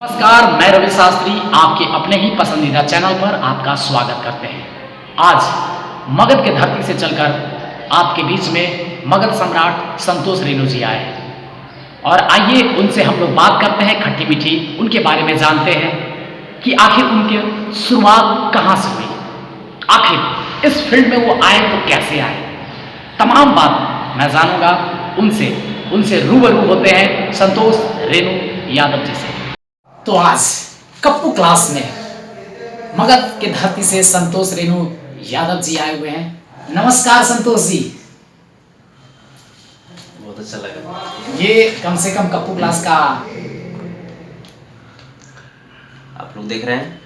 नमस्कार, मैं रवि शास्त्री आपके अपने ही पसंदीदा चैनल पर आपका स्वागत करते हैं। आज मगध के धरती से चलकर आपके बीच में मगध सम्राट संतोष रेणु जी आए और आइए उनसे हम लोग बात करते हैं, खट्टी मीठी उनके बारे में जानते हैं कि आखिर उनकी शुरुआत कहाँ से हुई, आखिर इस फील्ड में वो आए तो कैसे आए। तमाम बात मैं जानूंगा उनसे रूबरू होते हैं संतोष रेणु यादव जी से। तो आज कप्पू क्लास में मगध के धरती से संतोष रेणु यादव जी आए हुए हैं। नमस्कार संतोष जी। बहुत अच्छा लगा। ये कम से कम कप्पू क्लास का आप लोग देख रहे हैं,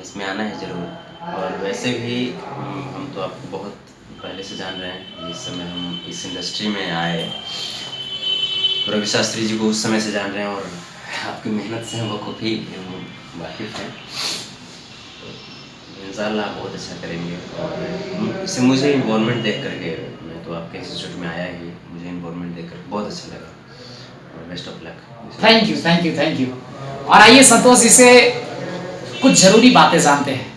इसमें आना है जरूर। और वैसे भी हम तो आपको बहुत पहले से जान रहे हैं। जिस समय हम इस इंडस्ट्री में आए, रवि शास्त्री जी को उस समय से जान रहे हैं और आपकी मेहनत से हम बखूबी वाकिफ हैं। तो इंशाल्लाह बहुत अच्छा करेंगे। और इससे मुझे इन्वॉल्वमेंट देख करके, मैं तो आपके इंस्टीट्यूट में आया ही, मुझे इन्वॉल्वमेंट देख कर बहुत अच्छा लगा। और best of luck. Thank you. और आइए संतोष जी से कुछ जरूरी बातें जानते हैं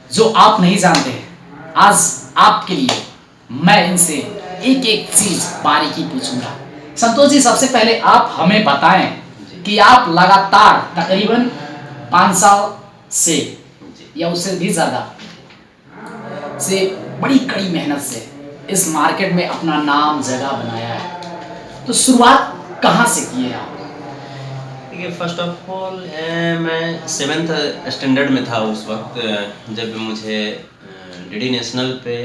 जो आप नहीं जानते हैं। आज आपके लिए मैं इनसे एक एक चीज बारीकी पूछूंगा। संतोष जी, सबसे पहले आप हमें बताएं कि आप लगातार तकरीबन 5 साल से या उससे भी ज़्यादा से बड़ी कड़ी मेहनत से इस मार्केट में अपना नाम जगह बनाया है, तो शुरुआत कहाँ से की है आप? देखिए, फर्स्ट ऑफ ऑल मैं 7th स्टैंडर्ड में था उस वक्त, जब मुझे डीडी नेशनल पे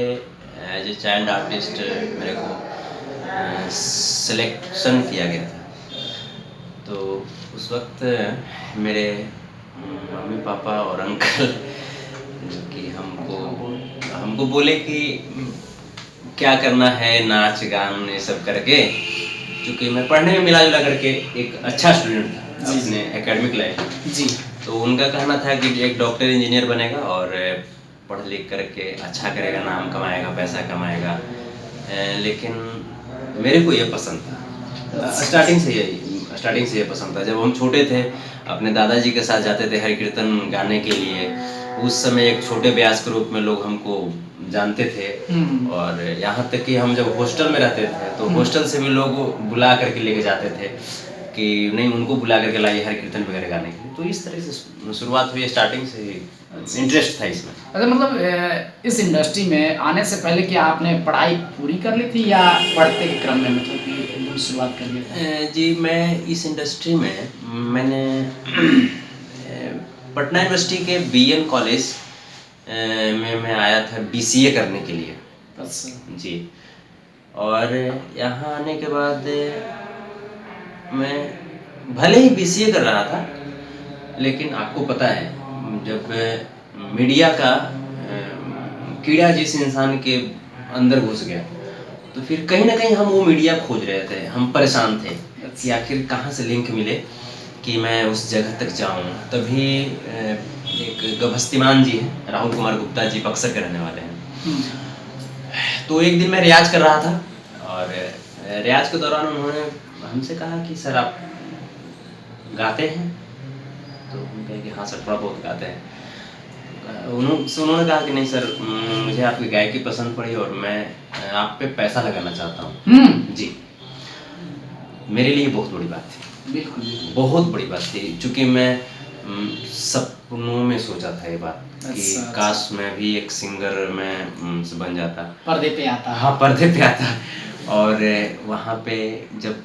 एज ए चाइल्ड आर्टिस्ट मेरे को सिलेक्शन किया गया था। तो उस वक्त मेरे मम्मी पापा और अंकल जो कि हमको बोले कि क्या करना है, नाच गान ये सब करके, क्योंकि मैं पढ़ने में मिला जुला करके एक अच्छा स्टूडेंट था अपने एकेडमिक लाइफ जी। तो उनका कहना था कि एक डॉक्टर इंजीनियर बनेगा और पढ़ लिख करके अच्छा करेगा, नाम कमाएगा, पैसा कमाएगा। लेकिन मेरे को ये पसंद था, स्टार्टिंग से ये पसंद था। जब हम छोटे थे, अपने दादाजी के साथ जाते थे हरि कीर्तन गाने के लिए। उस समय एक छोटे ब्यास के रूप में लोग हमको जानते थे। और यहाँ तक कि हम जब हॉस्टल में रहते थे तो हॉस्टल से भी लोग बुला करके लेके जाते थे कि नहीं, उनको बुला करके लाइए हरि कीर्तन वगैरह गाने के लिए। तो इस तरह से शुरुआत हुई, स्टार्टिंग से ही इंटरेस्ट था इसमें। अच्छा, मतलब इस इंडस्ट्री में आने से पहले क्या आपने पढ़ाई पूरी कर ली थी या पढ़ते के क्रम में मतलब कि एकदम शुरुआत कर लिया? जी, मैं इस इंडस्ट्री में मैंने पटना यूनिवर्सिटी के बीएन कॉलेज में मैं आया था बीसीए करने के लिए। अच्छा जी। और यहाँ आने के बाद मैं भले ही बीसीए कर रहा था, लेकिन आपको पता है जब मीडिया का कीड़ा जिस इंसान के अंदर घुस गया तो फिर कहीं ना कहीं हम वो मीडिया खोज रहे थे। हम परेशान थे कि आखिर कहाँ से लिंक मिले कि मैं उस जगह तक जाऊँ। तभी एक गभस्तिमान जी हैं, राहुल कुमार गुप्ता जी, बक्सर के रहने वाले हैं। तो एक दिन मैं रियाज कर रहा था और रियाज के दौरान उन्होंने हमसे कहा कि सर आप गाते हैं? तो हम कहे कि हाँ सर, थोड़ा बहुत गाते हैं। उन्होंने कहा कि नहीं सर, मुझे आपकी गायकी पसंद पड़ी और मैं आप पे पैसा लगाना चाहता हूँ। जी। मेरे लिए बहुत बड़ी बात थी, बिल्कुल बहुत बड़ी बात थी, क्योंकि मैं सपनों में सोचा था ये बात कि काश मैं भी एक सिंगर में बन जाता, पर्दे पे आता। हाँ, पर्दे पे आता। और वहाँ पे जब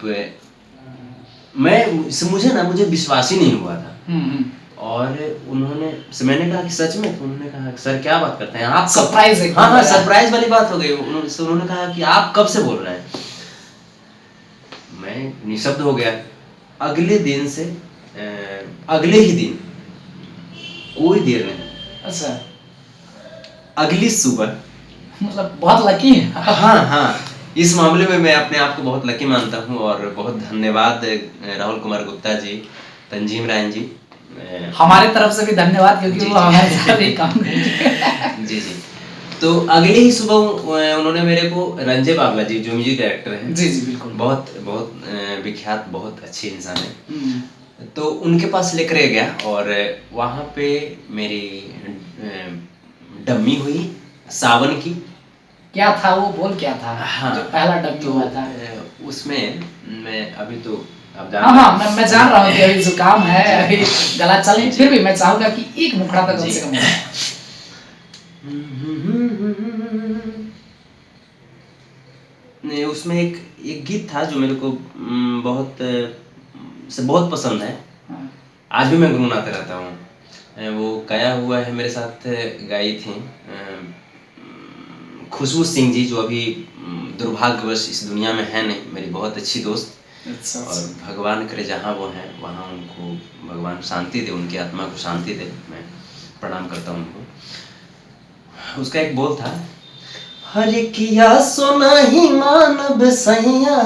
मुझे विश्वास ही नहीं हुआ था। और मैंने कहा कि सच में? तो उन्होंने कहा सर क्या बात करते हैं आप? सरप्राइज है। हाँ, सरप्राइज वाली बात हो गई। उन्होंने कहा कि आप कब से बोल रहे हैं? मैं निशब्द हो गया। अगले ही दिन, कोई देर नहीं, अच्छा, अगली सुबह, मतलब बहुत लकी है। हाँ, इस मामले में मैं अपने आप को बहुत लकी मानता हूँ। और बहुत धन्यवाद राहुल कुमार गुप्ता जी, तंजीम रायन जी, हमारे तरफ से भी धन्यवाद, क्योंकि वो हमारे साथ ही काम करते। जी। तो अगले ही सुबह उन्होंने मेरे को रंजय बावला जी, जो म्यूजिक डायरेक्टर हैं, जी बिल्कुल, बहुत विख्यात, बहुत अच्छे इंसान हैं, तो उनके पास लेकर गया और वहाँ पे मेरी डम्मी हुई सावन की। क्या था वो, बोल क्या था? हाँ, जो पहला डब्बी तो हुआ था। उसमें मैं अभी तो आप हाँ हाँ, जान मैं जान रहा हूँ कि अभी जुकाम है, अभी गला चल नहीं, फिर भी मैं चाहूंगा कि एक मुखड़ा तक कम जी। से कम। ने उसमें एक गीत था जो मेरे को बहुत पसंद है। हाँ। आज भी मैं गुनगुनाते रहता हूँ। वो गाया हुआ है, मेरे साथ गाई थी खुशबू सिंह जी, जो अभी दुर्भाग्यवश इस दुनिया में है नहीं, मेरी बहुत अच्छी दोस्त। अच्छा और अच्छा। भगवान करे जहाँ वो हैं वहाँ उनको भगवान शांति दे, उनकी आत्मा को शांति दे। मैं प्रणाम करता हूँ उनको। उसका एक बोल था, हरे किया सोना ही मानव सैया,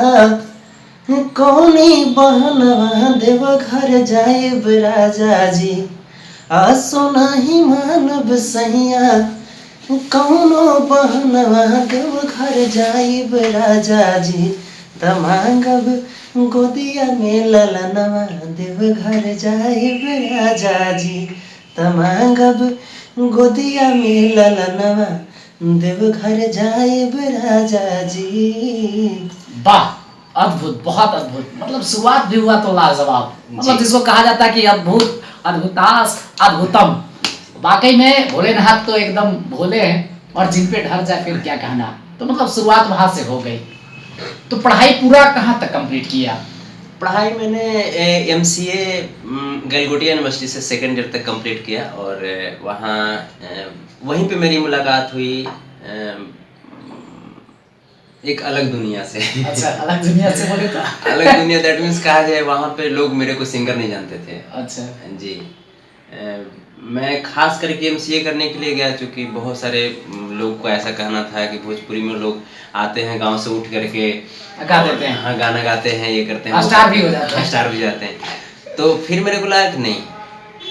कौनी बहनवा देव घर जाएब राजा जी। आ सोना ही मानव सैया, कौनो बहनवा देव घर जाएब राजा जी। तमांगब गोदिया में ललनवा देव घर जाएब राजा जी। तमांगब गोदिया में ललनवा देव घर जाएब राजा जी। वाह, अद्भुत, बहुत अद्भुत। मतलब शुरुआत भी हुआ तो लाजवाब, मतलब जी। जिसको कहा जाता है कि अद्भुत, अद्भुतास, अद्भुतम। वाकई में भोलेनाथ तो एकदम भोले हैं, और जिन पे ढर जाए फिर क्या कहना। तो मतलब शुरुआत वहां से हो गई। तो पढ़ाई पूरा कहाँ तक कंप्लीट किया? पढ़ाई मैंने MCA गलगोटिया यूनिवर्सिटी से सेकेंड ईयर तक कंप्लीट किया। और वहाँ वहीं पे मेरी मुलाकात हुई एक अलग दुनिया से। अच्छा, अलग दुनिया से बोले तो? अलग दुनिया, दैट मीन्स कहा जाए वहाँ पे लोग मेरे को सिंगर नहीं जानते थे। अच्छा जी। मैं खास करके MCA करने के लिए गया, क्योंकि बहुत सारे लोग को ऐसा कहना था कि भोजपुरी में लोग आते हैं गांव से उठ करके गा देते हैं। हाँ, गाना गाते हैं, ये करते हैं, स्टार भी हो जाते हैं। स्टार भी जाते हैं। तो फिर मेरे को लगा कि नहीं,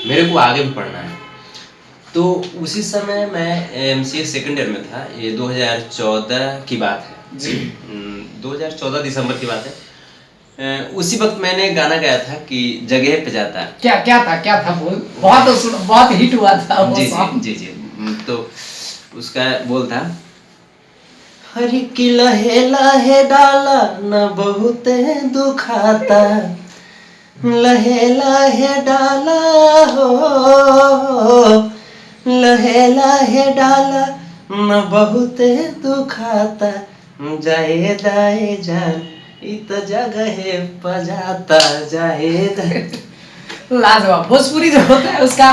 मेरे को आगे भी पढ़ना है। तो उसी समय मैं MCA सेकेंड ईयर में था, ये 2014 की बात है जी। 2014 दिसंबर की बात है। उसी वक्त मैंने गाना गाया था कि जगह पे जाता है। क्या था बोल? बहुत हिट हुआ था वो सॉन्ग। जी। तो उसका बोल था, हरि की लहे लहे डाला न बहुते दुखाता, लहे लहे डाला हो, लहे लहे डाला न बहुते दुखाता, जाए दाए जान इत जगह पजाता, जाए दाए। लाजवाब। भोजपुरी जो होता है उसका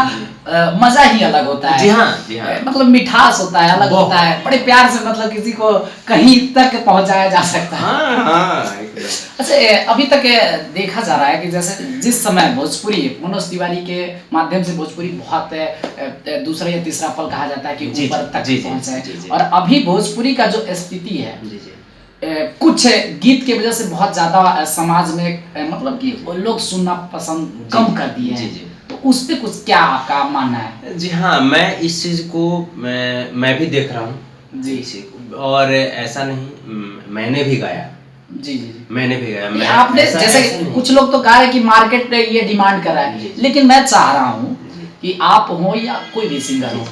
मजा ही अलग होता है। जी हाँ, जी हाँ। मतलब मिठास होता है, अलग होता है, बड़े प्यार से मतलब किसी को कहीं तक पहुंचाया जा सकता है। हाँ, अच्छा, अभी तक देखा जा रहा है कि जैसे जिस समय भोजपुरी, मनोज तिवारी के माध्यम से भोजपुरी बहुत दूसरा या तीसरा पल कहा जाता है कि ऊपर तक पहुंचे, और अभी भोजपुरी का जो स्थिति है, कुछ गीत की वजह से बहुत ज्यादा समाज में मतलब कि लोग सुनना पसंद कम कर दिए हैं। तो उस पे कुछ क्या आपका मानना है? जी हाँ, मैं इस चीज को मैं भी देख रहा हूँ जी। और ऐसा नहीं, मैंने भी गाया। जी, मैंने भी गाया। आपने जैसे कुछ लोग तो गा रहे कि मार्केट ये डिमांड कर रहा है, लेकिन मैं चाह रहा हूँ कि आप हो या कोई भी सिंगर हो,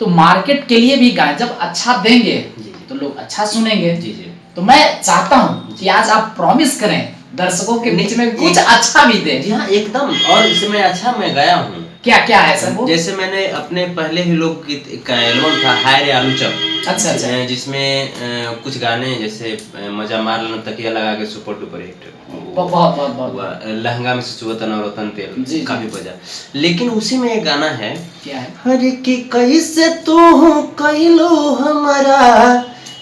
तो मार्केट के लिए भी गाएं। जब अच्छा देंगे तो लोग अच्छा सुनेंगे। तो मैं चाहता हूँ कि आज आप प्रॉमिस करें दर्शकों के बीच में कुछ अच्छा भी दे। जी हाँ, एकदम। और इसमें अच्छा मैं गाया हूँ। क्या है सर वो? जैसे मैंने अपने पहले ही लोकगीत का एल्बम था हाय रे आलू चप। अच्छा। जिसमें कुछ गाने जैसे मजा मार लेना तकिया लगा के सुपर डुपर हिट, बहुत लहंगा में सुचुवतन और वतन तेल, काफी बजा। लेकिन उसी में एक गाना है, क्या है? हर की कैसे तू कैलो हमारा,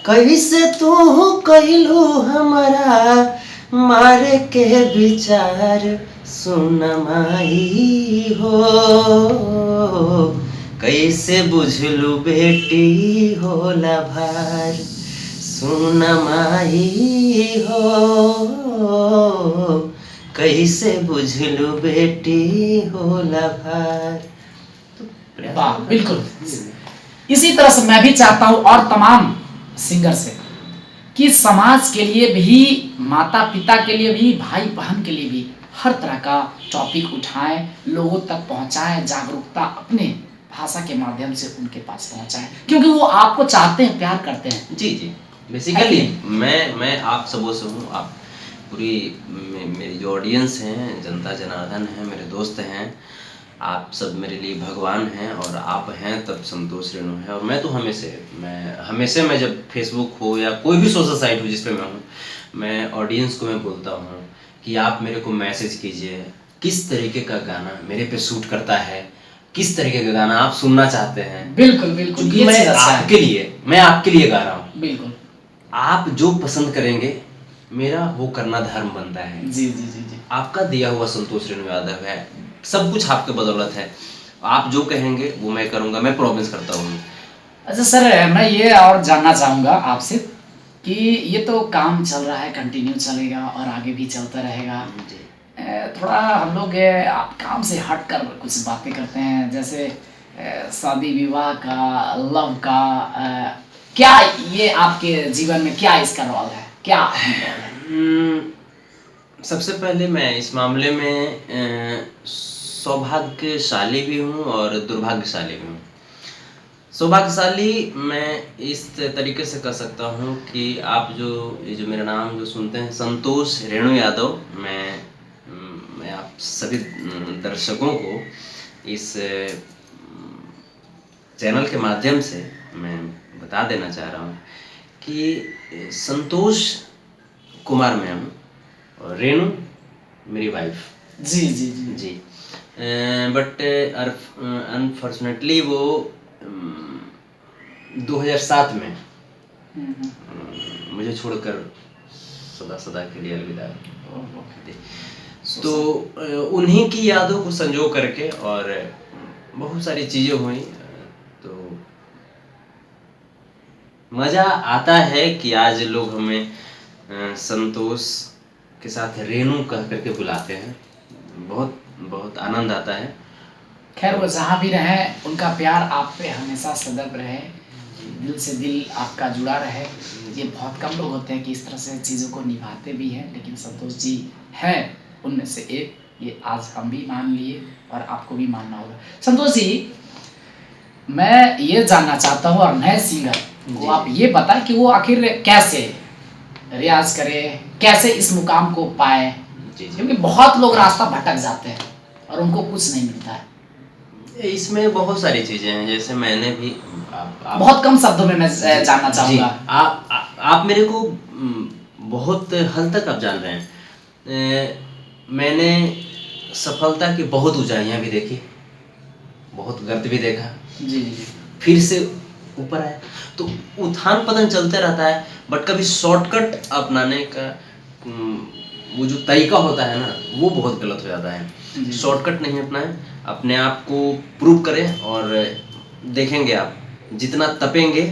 कैसे तू कैलो हमारा, मारे के विचार सुन माई हो, कैसे बुझलू बेटी होला भार, सुन माई हो, कैसे बुझलू बेटी होला भार। वाह, बिल्कुल। इसी तरह से मैं भी चाहता हूँ और तमाम सिंगर से कि समाज के लिए भी, माता पिता के लिए भी, भाई बहन के लिए भी हर तरह का टॉपिक उठाएं, लोगों तक पहुंचाएं, जागरूकता अपने भाषा के माध्यम से उनके पास पहुंचाएं, क्योंकि वो आपको चाहते हैं, प्यार करते हैं। जी जी, बेसिकली मैं आप सबों से हूँ। आप पूरी मेरी जो ऑडियंस हैं, जनता जनार्दन है, मेरे दोस्त हैं, आप सब मेरे लिए भगवान हैं, और आप हैं तब संतोष रेणु है। और मैं तो हमेशा मैं जब फेसबुक हो या कोई भी सोशल साइट हो जिस पे मैं हूँ, मैं ऑडियंस को मैं बोलता हूँ कि आप मेरे को मैसेज कीजिए, किस तरीके का गाना मेरे पे सूट करता है, किस तरीके का गाना आप सुनना चाहते हैं। बिल्कुल बिल्कुल, क्योंकि ये मैं चीज़ अच्छा है। आपके लिए गा रहा हूँ। बिल्कुल, आप जो पसंद करेंगे मेरा वो करना धर्म बनता है। जी जी जी जी। आपका दिया हुआ संतोष रेणु यादव है, सब कुछ आपके बदौलत है। आप जो कहेंगे वो मैं करूँगा, मैं प्रॉमिस करता हूँ। अच्छा सर, मैं ये और जानना चाहूँगा आपसे कि ये तो काम चल रहा है, कंटिन्यू चलेगा और आगे भी चलता रहेगा। जी। थोड़ा हम लोग आप काम से हट कर कुछ बातें करते हैं, जैसे शादी विवाह का, लव का, क्या ये आपके जीवन में क्या इसका रोल है, क्या अहम रोल है? सबसे पहले मैं इस मामले में सौभाग्यशाली भी हूँ और दुर्भाग्यशाली भी हूँ। सौभाग्यशाली मैं इस तरीके से कह सकता हूँ कि आप ये जो मेरा नाम जो सुनते हैं संतोष रेणु यादव, मैं आप सभी दर्शकों को इस चैनल के माध्यम से मैं बता देना चाह रहा हूँ कि संतोष कुमार मैं हूँ और रेणु मेरी वाइफ। जी जी जी जी। बट अनफॉर्चुनेटली वो 2007 में मुझे छोड़कर सदा सदा के लिए अलविदा दी। तो उन्हीं की यादों को संजो करके और बहुत सारी चीज़ें हुई, तो मज़ा आता है कि आज लोग हमें संतोष के साथ रेणु कह करके बुलाते हैं। बहुत बहुत आनंद आता है। खैर, वो जहाँ भी रहें उनका प्यार आप पे हमेशा सदैव रहे, दिल से दिल आपका जुड़ा रहे। ये बहुत कम लोग होते हैं कि इस तरह से चीज़ों को निभाते भी हैं, लेकिन संतोष जी हैं उनमें से एक। ये आज हम भी मान लिए और आपको भी मानना होगा। संतोष जी, मैं ये जानना चाहता हूँ, और नए सिंगर को आप ये बताएं कि वो आखिर कैसे रियाज करे, कैसे इस मुकाम को पाए, क्योंकि बहुत लोग रास्ता भटक जाते हैं और उनको कुछ नहीं मिलता है। इसमें बहुत सारी चीज़ें हैं, जैसे मैंने भी बहुत कम शब्दों में मैं जानना चाहूँगा। आप मेरे को बहुत हद तक आप जान रहे हैं। मैंने सफलता की बहुत ऊंचाइयाँ भी देखी, बहुत गर्त भी देखा। जी जी। फिर से ऊपर आया, तो उत्थान पतन चलते रहता है। बट कभी शॉर्टकट अपनाने का वो जो तरीका होता है ना, वो बहुत गलत हो जाता है। शॉर्टकट नहीं अपनाएं, अपने आप को प्रूव करें और देखेंगे आप जितना तपेंगे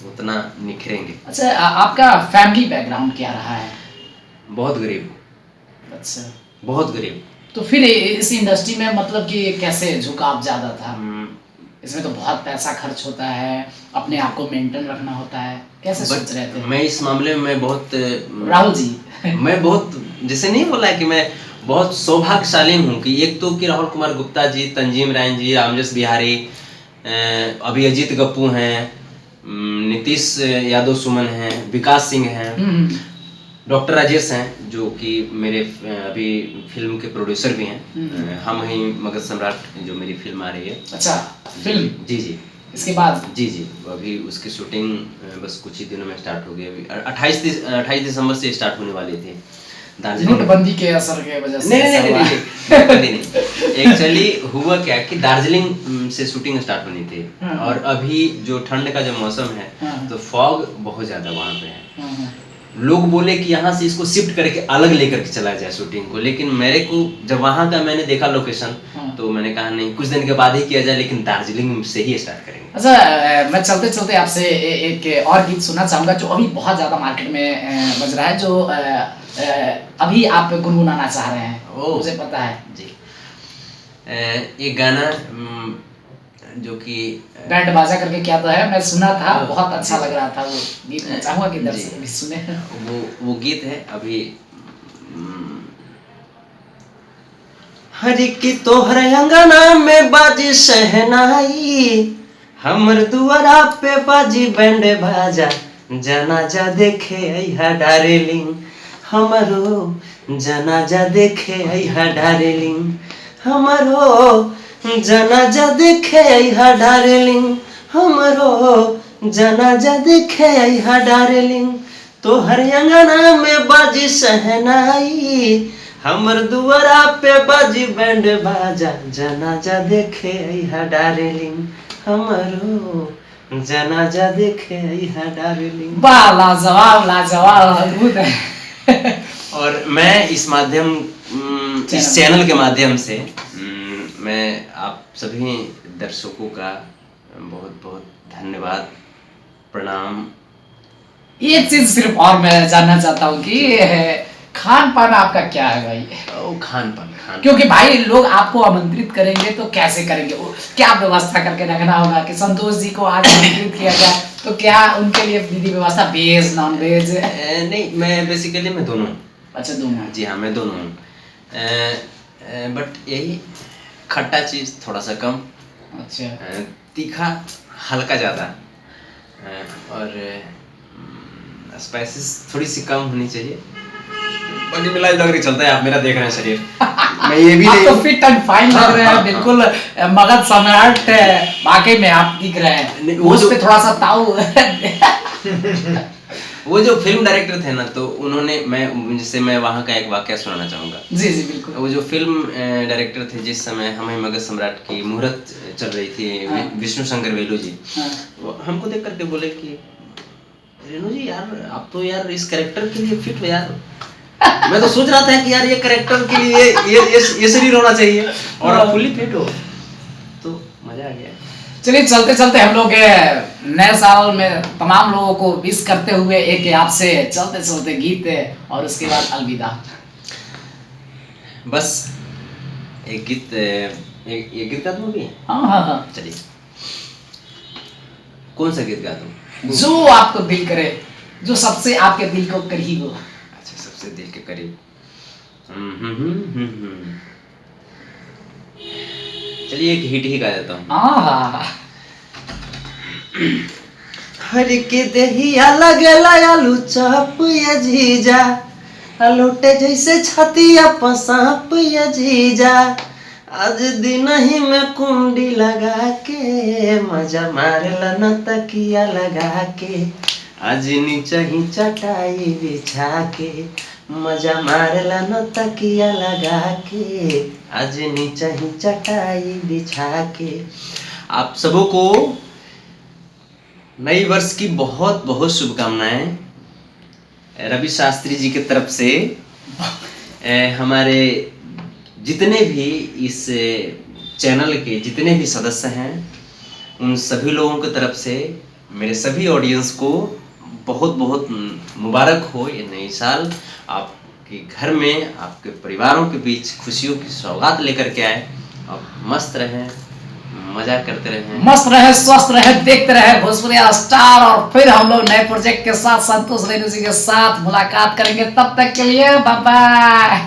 उतना निखरेंगे। अच्छा, आपका फैमिली बैकग्राउंड क्या रहा है? बहुत गरीब। अच्छा, बहुत गरीब। तो फिर इस इंडस्ट्री में मतलब कि कैसे झुकाव ज़्यादा था? इसमें तो बहुत पैसा खर्च होता है, अपने आप को मेंटेन रखना होता है, कैसे सोच रहे थे? मैं इस मामले में बहुत राहुल जी मैं बहुत, जैसे नहीं बोला कि मैं बहुत सौभाग्यशाली हूँ कि एक तो कि राहुल कुमार गुप्ता जी, तंजीम रायन जी, रामजस बिहारी, अभी अजीत गप्पू हैं, नीतीश यादव सुमन हैं, विकास सिंह हैं, डॉक्टर राजेश हैं जो कि मेरे अभी फिल्म के प्रोड्यूसर भी हैं। हम ही मगध सम्राट जो मेरी फिल्म आ रही है। अच्छा, फिल्म? जी जी। इसके बाद? जी जी, अभी उसकी शूटिंग बस कुछ ही दिनों में स्टार्ट हो गई। अभी 28 दिसंबर से स्टार्ट होने वाली थी। नोटबंदी के असर के वजह से? नहीं। एक्चुअली हुआ क्या कि दार्जिलिंग से शूटिंग स्टार्ट होनी थी, और अभी जो ठंड का जो मौसम है तो फॉग बहुत ज़्यादा वहाँ पे है। लोग बोले कि यहाँ से इसको शिफ्ट करके अलग लेकर के चला जाए शूटिंग को, लेकिन मेरे को जब वहाँ का मैंने देखा लोकेशन, तो मैंने कहा नहीं, कुछ दिन के बाद ही किया जाए, लेकिन दार्जिलिंग से ही स्टार्ट करेंगे। अच्छा, मैं चलते चलते आपसे एक और गीत सुनना चाहूँगा जो अभी बहुत ज़्यादा मार्केट में बज रहा है, जो अभी आप गुनगुनाना चाह रहे हैं, मुझे पता है जी। एक गाना जो कि बैंड बाजा करके क्या तो है, मैं सुना था, बहुत अच्छा लग रहा था वो गीत। मैं चाहूँगा कि दर्शक भी सुने। वो गीत है, अभी हरि की तोहर अंगना में बाजी शहनाई, हमर दुआरा पे बाजी बैंड बाजा, जनाजा देखे अइहा डार्लिंग, हमरो जनाजा देखे अइहा डार्लिंग, हमरो जनाजा देखे अइहा डार्लिंग, हमरो जनाजा देखे अइहा डार्लिंग। तोहर अंगना में बाजी शहनाई, हमर दुआरा पे बाजी बैंड बाजा, जनाजा देखे अइहा डार्लिंग, हमरो जनाजा देखे अइहा डार्लिंग। वाह, लाजवाब लाजवाब, अद्भुत है। और मैं इस माध्यम इस चैनल के माध्यम से मैं आप सभी दर्शकों का बहुत बहुत धन्यवाद, प्रणाम। एक चीज सिर्फ और मैं जानना चाहता हूँ कि खान पान आपका क्या है भाई? खान पान क्योंकि भाई लोग आपको आमंत्रित करेंगे तो कैसे करेंगे? क्या व्यवस्था करके रखना होगा कि संतोष जी को आज आमंत्रित किया जाए तो क्या उनके लिए विधि व्यवस्था वेज नॉन वेज? नहीं, मैं बेसिकली मैं दोनों। अच्छा, दोनों? जी हाँ, मैं दोनों हूँ। बट यही खट्टा चीज़ थोड़ा सा कम, अच्छा, तीखा हल्का ज़्यादा, और स्पाइसेस थोड़ी सी कम होनी चाहिए। बाकी मिला जुला के चलता है। आप मेरा देख रहे हैं शरीर, मैं ये भी आप नहीं तो फिट एंड फाइन लग रहे हैं, बिल्कुल मगध सम्राट वाकई में आप दिख रहे हैं। उस पे थोड़ा सा ताऊ। वो जो फिल्म डायरेक्टर थे ना, तो उन्होंने मैं वहाँ का एक वाकया सुनाना चाहूँगा। जी जी बिल्कुल। वो जो फिल्म डायरेक्टर थे, जिस समय हमें मगध सम्राट की मुहूर्त चल रही थी, विष्णु शंकर वेलू जी, वो हमको देख करके बोले कि रेणु जी यार, आप तो यार इस कैरेक्टर के लिए फिट हो यार। मैं तो सोच रहा था कि यार ये कैरेक्टर के लिए ये शरीर होना चाहिए, और आप फुल्ली फिट हो, तो मजा आ गया। चलिए चलते चलते हम लोग नए साल में तमाम लोगों को विश करते हुए एक आपसे चलते चलते गीत और उसके बाद अलविदा। बस एक गीत, एक गीत गा दूं अभी? हाँ। चलिए, कौन सा गीत गा दूं? जो आपको दिल करे, जो सबसे आपके दिल को करीब हो। अच्छा, सबसे दिल के करीब। चलिए एक हिट ही गा देता हूँ। हर के दहिया लगेला आलू चप ये जीजा, लौटे जैसे छतिया पसाप ये जीजा, आज दिन ही में कुंडी लगा के, मजा मारेला न तकिया लगा के, आज नीचे ही चटाई बिछा के, मजा मारेला न तकिया लगा के, आज नीचे ही चटाई बिछा के। आप सबों को नई वर्ष की बहुत बहुत शुभकामनाएं रवि शास्त्री जी की तरफ से। हमारे जितने भी इस चैनल के जितने भी सदस्य हैं, उन सभी लोगों की तरफ से मेरे सभी ऑडियंस को बहुत बहुत मुबारक हो ये नई साल। आपके घर में, आपके परिवारों के बीच खुशियों की सौगात लेकर के आए। आप मस्त रहें, मजा करते रहे, मस्त रहे, स्वस्थ रहे, देखते रहे भोजपुरी स्टार। और फिर हम लोग नए प्रोजेक्ट के साथ संतोष रेणु जी के साथ मुलाकात करेंगे। तब तक के लिए बाय बाय।